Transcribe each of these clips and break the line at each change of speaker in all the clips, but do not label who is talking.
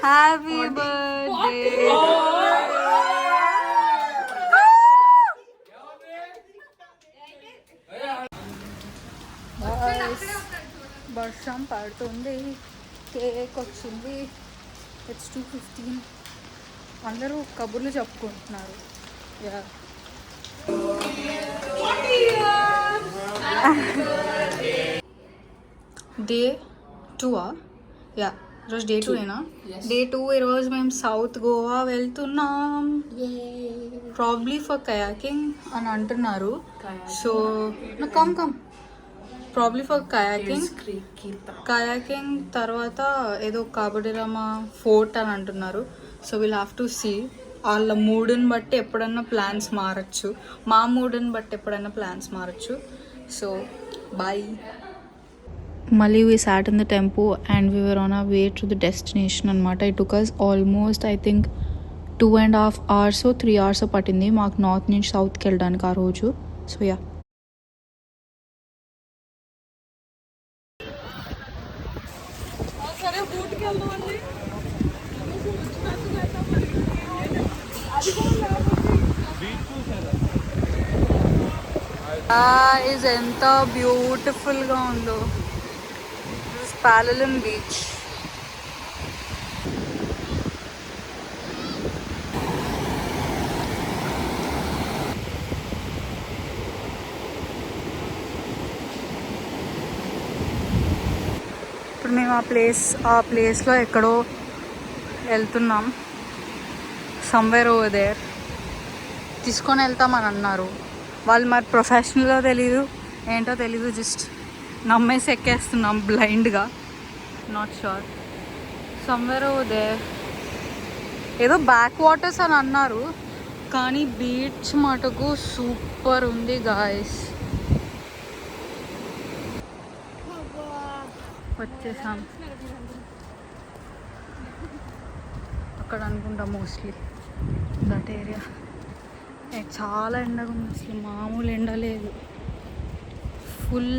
Happy birthday వర్షం పడుతుంది, cake వచ్చింది. ఇట్స్ 2:15. అందరూ కబుర్లు చెప్పుకుంటున్నారు. డే 2 యా, ఈరోజు డే 2ఏనా? డే 2. ఈరోజు మేము సౌత్ గోవా వెళ్తున్నాం, ప్రాబ్లీ ఫర్ కయాకింగ్ అని అంటున్నారు. So come probably for kayaking తర్వాత ఏదో కాబడిరామా ఫోర్ట్ అని అంటున్నారు. So will have to see. వాళ్ళ మూడుని బట్టి ఎప్పుడన్నా ప్లాన్స్ మారచ్చు, మా మూడుని బట్టి ఎప్పుడన్నా ప్లాన్స్ మారచ్చు. So bye. మళ్ళీ we sat in the tempo and we were on our way to the destination అనమాట. It took us almost I think 2.5 hours or 3 hours పట్టింది మాకు నార్త్ నుంచి సౌత్కి వెళ్ళడానికి ఆ రోజు. సో యా, ఇది ఎంత బ్యూటిఫుల్గా ఉందో. పాలలిన్ బీచ్. ఇప్పుడు మేము ఆ ప్లేస్లో ఎక్కడో వెళ్తున్నాం. సమ్వేర్ ఓవర్ దేర్ తీసుకొని వెళ్తామని అన్నారు వాళ్ళు. మరి ప్రొఫెషనల్గా తెలీదు, ఏంటో తెలీదు, జస్ట్ నమ్మేసి ఎక్కేస్తున్నాం బ్లైండ్గా. Not sure. Somewhere over there ఏదో బ్యాక్ వాటర్స్ అని అన్నారు, కానీ బీచ్ మటుకు సూపర్ ఉంది గాయస్. వచ్చేసాం అక్కడ అనుకుంటా, మోస్ట్లీ దట్ ఏరియా. చాలా ఎండగా ఉంది, అసలు మామూలు ఎండ లేదు. ఫుల్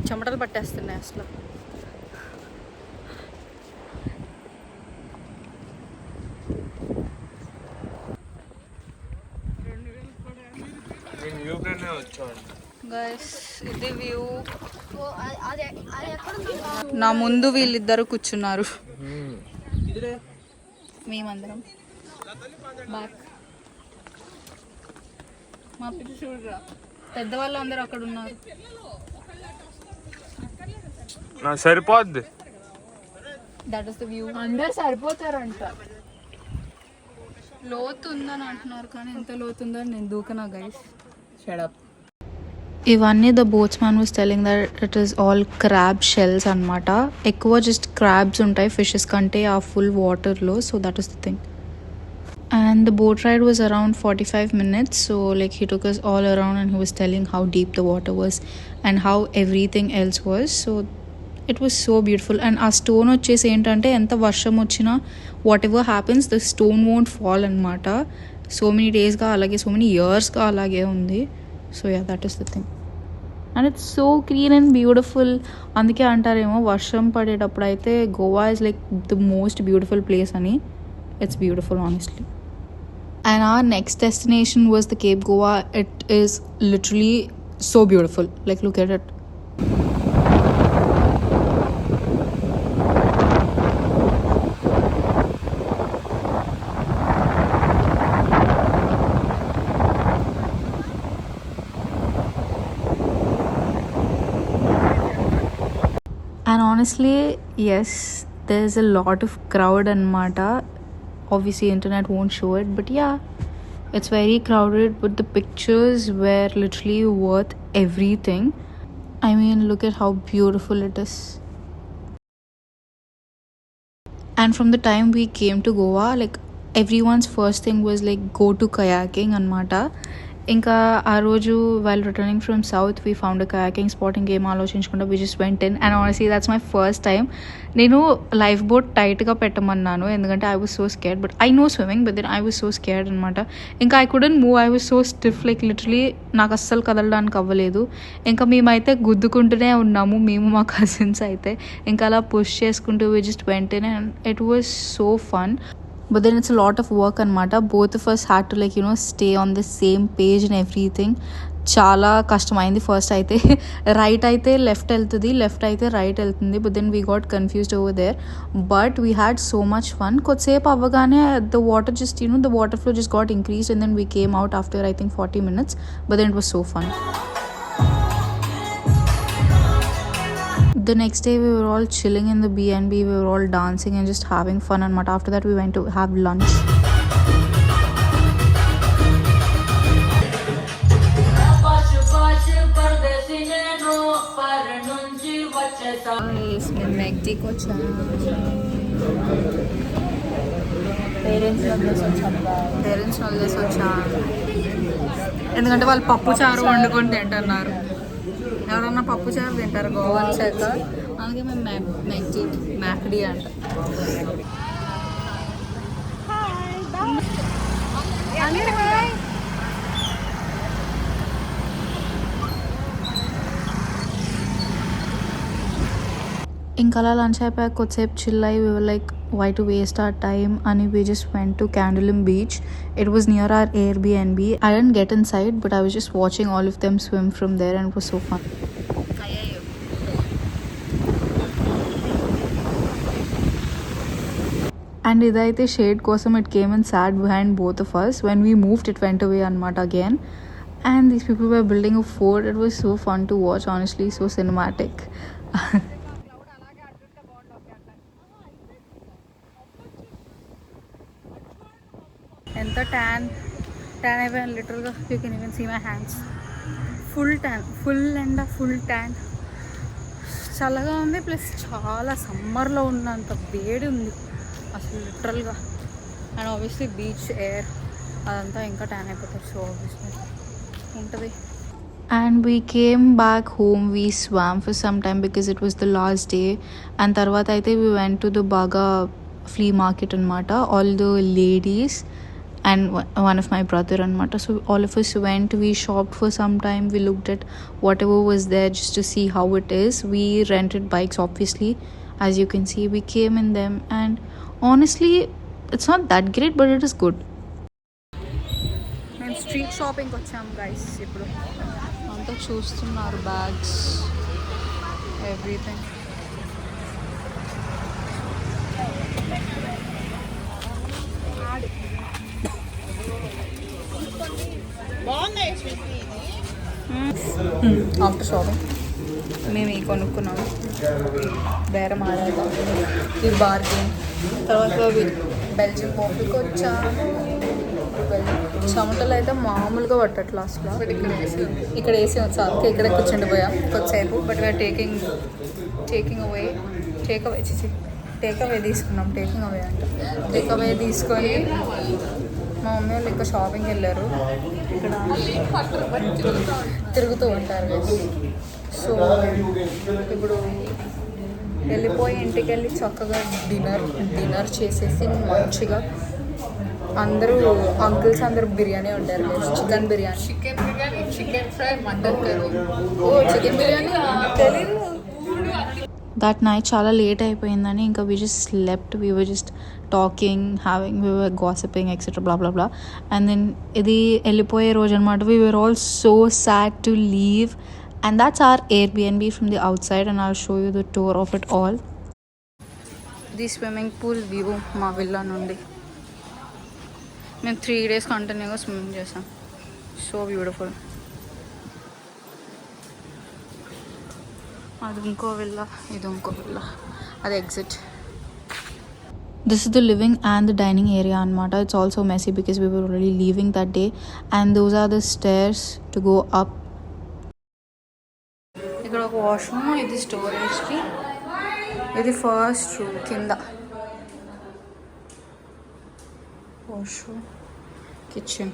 చెమటలు పట్టేస్తున్నాయి అసలు. గైస్ ఇది వ్యూ. నా ముందు వీళ్ళిద్దరు కూర్చున్నారు, మేమందరం బ్యాక్. మా పిల్లలు చూడరా, పెద్దవాళ్ళు అందరూ అక్కడ ఉన్నారు.
సరిపోద్ది.
That is the view.
అందరు సరిపోతారంట.
లోతు ఉందని అంటున్నారు, కానీ ఎంత లోతు ఉందని నేను దూకనా గైస్.
Shut up.
ఇవన్నీ the boatsman was telling that it is all crab shells అనమాట. ఎక్కువ జస్ట్ క్రాబ్స్ ఉంటాయి ఫిషెస్ కంటే ఆ ఫుల్ వాటర్లో. So that is the thing. And the boat ride was around 45 minutes. So like he took us all around and he was telling how deep the water was and how everything else was. So it was so beautiful. And ఆ stone వచ్చేసి ఏంటంటే ఎంత వర్షం వచ్చినా whatever happens the stone won't fall అనమాట. So many daysగా అలాగే so many yearsగా అలాగే ఉంది. So yeah, that is the thing. And it's so clean and beautiful. అందుకే అంటారేమో వర్షం పడేటప్పుడు అయితే Goa is like the most beautiful place అని. It's beautiful honestly. And our next destination was the Cape Goa. It is literally so beautiful. Like look at it. And honestly, yes, there's a lot of crowd anmata. Obviously internet won't show it, but yeah, it's very crowded, but the pictures were literally worth everything. I mean, look at how beautiful it is. And from the time we came to Goa, like everyone's first thing was like go to kayaking anmata. ఇంకా ఆ రోజు while returning from south we found a kayaking spot. ఇంకేం ఆలోచించకుండా we just went in and honestly that's my first time. నేను life boat టైట్గా పెట్టమన్నాను ఎందుకంటే I was so scared, but I know swimming but then I was so scared అనమాట. ఇంకా I couldn't move, I was so stiff, like literally నాకు అస్సలు కదలడానికి అవ్వలేదు. ఇంకా మేమైతే గుద్దుకుంటూనే ఉన్నాము, మేము మా కజిన్స్ అయితే. ఇంకా అలా పుష్ చేసుకుంటూ we just went in and it was so fun. But then it's a lot of work anamata. Both of us had to stay on the same page and everything. చాలా కష్టమైంది. First అయితే right అయితే left వెళ్తుంది, left అయితే right వెళ్తుంది. But then we got confused over there. But we had so much fun. కొద్దిసేపు అవ్వగానే the water just the water flow just got increased and then we came out after I think 40 minutes. But then it was so fun. The next day we were all chilling in the B&B, we were all dancing and just having fun and after that we went to have lunch. Parents వదిలేసి వచ్చాను ఎందుకంటే వాళ్ళు పప్పు చారు వండుకొని తింటున్నారు. ఎవరన్నా పప్పు చారు తింటారు గోవా చేత, అలాగే మేము మ్యాక్డీ అంట. ఇంకా అలా లంచ్ అయిపోయాక కొద్దిసేపు చిల్ అయ్యి we were like why to waste our time and we just went to Candlelim Beach. It was near our Airbnb. I didn't get inside but I was just watching all of them swim from there and it was so fun. And idaithe shade kosam it came and sat behind both of us. When we moved it went away anamata again. And these people were building a fort. It was so fun to watch, honestly, so cinematic. ఎంత tan అయిపోయాను లిటరల్గా. You can even see my hands. Full tan, full ఎండ, full tan. చల్లగా ఉంది plus చాలా సమ్మర్లో ఉన్నంత వేడి ఉంది అసలు లిటరల్గా. అండ్ ఆబ్వియస్లీ బీచ్ ఎయిర్ అదంతా ఇంకా ట్యాన్ అయిపోతారు. సో ఆబ్వియస్లీ ఉంటుంది. And we came back home. We swam for some time because it was the last day. And tarvata aithe we went to the Baga flea market anamata. All the ladies and one of my brother anamata. So all of us went. We shopped for some time. We looked at whatever was there just to see how it is. We rented bikes, obviously, as you can see. We came in them and honestly it's not that great but it is good. మేము street షాపింగ్కి వచ్చాము guys. ఇప్పుడు అంతా చూస్తున్నారు, bags, everything. After shopping మేము ఈ కొనుక్కున్నాము, బేరం ఆడాలి, ఈ బార్గెన్. తర్వాత బెల్జియం పోపుకి వచ్చాము. చెమటలు అయితే మామూలుగా పట్టట్లా అసలు. ఇక్కడ వేసి వచ్చాక ఇక్కడ కూర్చుండిపోయాం కొద్దిసేపు. బట్ వీఆర్ టేకింగ్ అవే తీసుకున్నాం. టేకింగ్ అవే అంట. టేక్ అవే తీసుకొని మా మమ్మీ వాళ్ళు ఇంకా షాపింగ్కి వెళ్ళారు. ఇక్కడ తిరుగుతూ ఉంటారు. సో ఇప్పుడు వెళ్ళిపోయి ఇంటికి వెళ్ళి చక్కగా డిన్నర్ చేసేసి మంచిగా అందరూ అంకుల్స్ అందరూ బిర్యానీ వండారు. Chicken biryani, chicken fry, mutton curry. Chicken biryani తెలీదు. దట్ నైట్ చాలా లేట్ అయిపోయిందని ఇంకా we just slept. We were just talking, we were gossiping, etc. blah blah blah. And then ఇది వెళ్ళిపోయే రోజు అనమాట. We were all so sad to leave and that's our Airbnb from the outside and I'll show you the tour of it all. The swimming pool view మా villa నుండి. మేము 3 days కంటిన్యూగా swimming చేసాం. So beautiful. అది ఇంకో villa, ఇది ఇంకో villa, అది exit. This is the living and the dining area anamata. It's also messy because we were already leaving that day and those are the stairs to go up. ఇక్కడ ఒక washroom, ఇది స్టోరేజ్కి, ఇది first room కింద. Washroom, kitchen.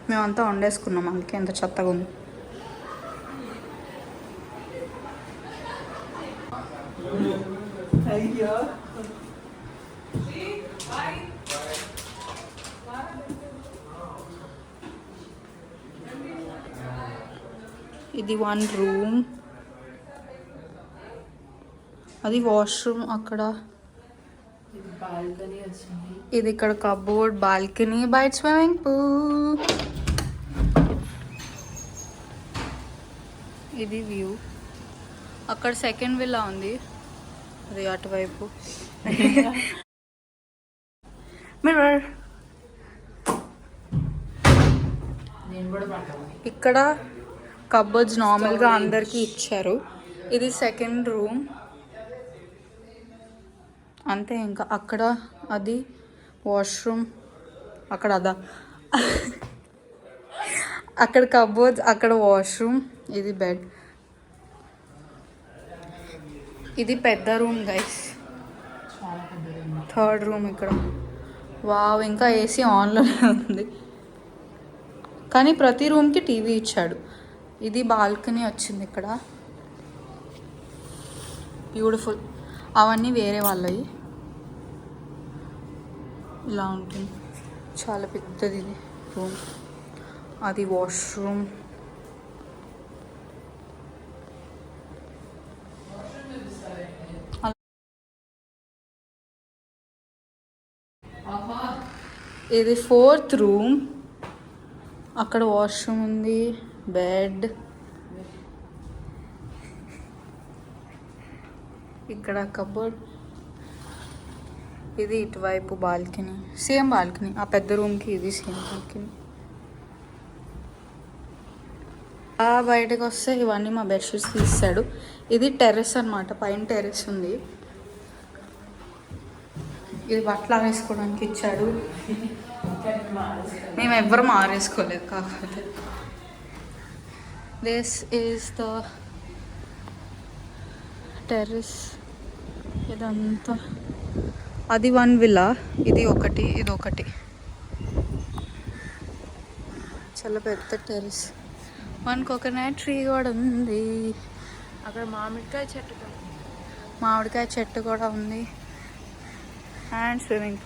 మేమంతా వండేసుకున్నాం, అందుకే ఎంత చెత్తగా ఉంది. ఇది 1 రూమ్, అది వాష్రూమ్ అక్కడ.
బాల్కనీ వచ్చింది.
ఇది ఇక్కడ కబోర్డ్, బాల్కనీ, బయట స్విమ్మింగ్ పూల్. ఇది వ్యూ. అక్కడ సెకండ్ విల్లా ఉంది, అది అటువైపు. మిర్రర్.
నేను కూడా పడ్డాను.
ఇక్కడ కబోర్డ్స్ నార్మల్గా అందరికీ ఇచ్చారు. ఇది సెకండ్ రూమ్ అంతే. ఇంకా అక్కడ అది వాష్రూమ్, అక్కడ అదా అక్కడ కబోర్డ్స్, అక్కడ వాష్రూమ్, ఇది బెడ్. ఇది పెద్ద రూమ్ గైస్, థర్డ్ రూమ్ ఇక్కడ. వావ్, ఇంకా ఏసీ ఆన్లోనే ఉంది, కానీ ప్రతి రూమ్కి టీవీ ఇచ్చాడు. ఇది బాల్కనీ వచ్చింది ఇక్కడ, బ్యూటిఫుల్. అవన్నీ వేరే వాళ్ళవి. ఇలా ఉంటుంది, చాలా పెద్దది ఇది రూమ్. అది వాష్రూమ్. ఇది ఫోర్త్ రూమ్, అక్కడ వాష్రూమ్ ఉంది, బెడ్. ఇక్కడ కబోర్డ్. ఇది ఇటువైపు బాల్కనీ, సేమ్ బాల్కనీ. ఆ పెద్ద రూమ్కి ఇది సేమ్ బాల్కనీ. బయటకు వస్తే ఇవన్నీ మా బెడ్షీట్స్ తీసాడు. ఇది టెర్రస్ అనమాట, పైన టెర్రస్ ఉంది. ఇది బట్టలు వేసుకోవడానికి ఇచ్చాడు, మేము ఎవ్వరం ఆరేసుకోలేదు. కాకపోతే దిస్ ఈజ్ ద టెర్రస్. ఇదంతా అది 1 విల్లా, ఇది ఒకటి, ఇది ఒకటి. చాలా పెద్ద టెర్రస్. 1 కోకోనట్ ట్రీ కూడా ఉంది.
అక్కడ మామిడికాయ
చెట్టు కూడా ఉంది. అండ్ స్విమ్మింగ్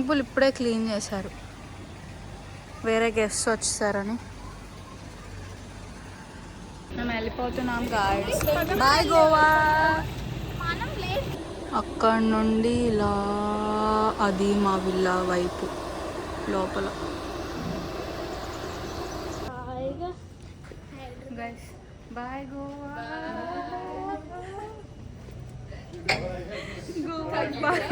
పూల్ ఇప్పుడే క్లీన్ చేశారు, వేరే గెస్ట్స్ వచ్చేసారని. మేము వెళ్ళిపోతున్నాం గాయస్, బాయ్ గోవా. అక్కడ నుండి ఇలా అది మా విల్లా వైపు లోపల. Guys bye Goa. Goa bye.